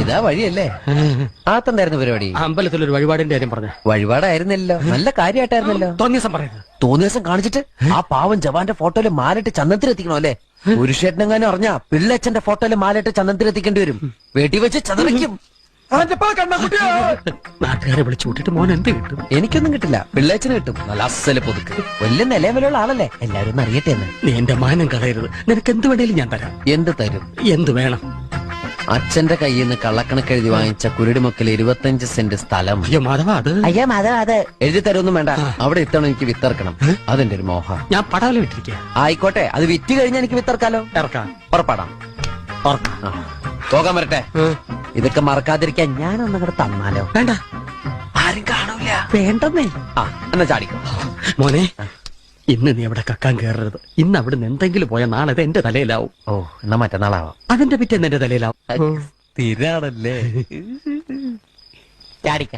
ഇതാ വഴിയല്ലേ? ആത്തെന്തായിരുന്നു പരിപാടി? അമ്പലത്തിലൊരു വഴിപാടിന്റെ കാര്യം പറഞ്ഞ. വഴിപാടായിരുന്നല്ലോ, നല്ല കാര്യമായിട്ടായിരുന്നല്ലോ. തോന്നിയ ദിവസം പറയുന്നത്. തോന്നിയ ദിവസം കാണിച്ചിട്ട് ആ പാവം ജവാന്റെ ഫോട്ടോയില് മാലിട്ട് ചന്ദനത്തിലെത്തിക്കണോ അല്ലേ? പുരുഷേട്ടനെങ്ങാനും അറിഞ്ഞാ പിള്ളേച്ചന്റെ ഫോട്ടോയില് മാലിട്ട് ചന്ദനത്തിലെത്തിക്കേണ്ടി വരും. വീട്ടിൽ വെച്ച് ചതറിക്കും. നാട്ടുകാരെ വിളിച്ചു കൂട്ടിട്ട് മോൻ എന്ത് കിട്ടും? എനിക്കൊന്നും കിട്ടില്ല, പിള്ളേച്ചന് കിട്ടും. നല്ല അസല് പൊതുക്ക്, വലിയ നിലവിലുള്ള ആളല്ലേ, എല്ലാരും ഒന്ന് അറിയട്ടെ എന്ന്. നീ എന്റെ മാനം കളയരുത്. നിനക്ക് എന്ത് വേണേലും ഞാൻ തരാം. എന്ത് തരും? എന്ത് വേണം? അച്ഛന്റെ കയ്യിൽ നിന്ന് കള്ളക്കണക്കെഴുതി വാങ്ങിച്ച കുരുടിമുക്കിൽ 25 സെന്റ് സ്ഥലം. അയ്യോ മാധവ, അത് എഴുതി തരൊന്നും വേണ്ട. അവിടെ ഇത്തവണ എനിക്ക് വിത്തറക്കണം, അതെന്റെ ഒരു മോഹം. ഞാൻ പടാവലം ഇട്ടിരിക്കുക. ആയിക്കോട്ടെ, അത് വിറ്റ് കഴിഞ്ഞാൽ എനിക്ക് വിത്തറക്കാലോ. ഇറക്കാം. പുറപ്പാടാം. പോകാൻ വരട്ടെ. ഇതൊക്കെ മറക്കാതിരിക്കാൻ ഞാനൊന്നും കൂടെ തന്നാലോ? വേണ്ട, ആരും കാണൂല. വേണ്ടെന്നേ. എന്നാ ചാടിക്കോ മോനെ. ഇന്ന് നീ അവിടെ കക്കാൻ കയറരുത്. ഇന്ന് അവിടുന്ന് എന്തെങ്കിലും പോയാൽ നാളെ അത് എന്റെ തലയിലാവും. ഓ, എന്നാ മറ്റന്നാളാവാം. അതിന്റെ പിറ്റേന്ന് എന്റെ തലയിലാവും. സ്ഥിരാണല്ലേ? ചാടിക്ക.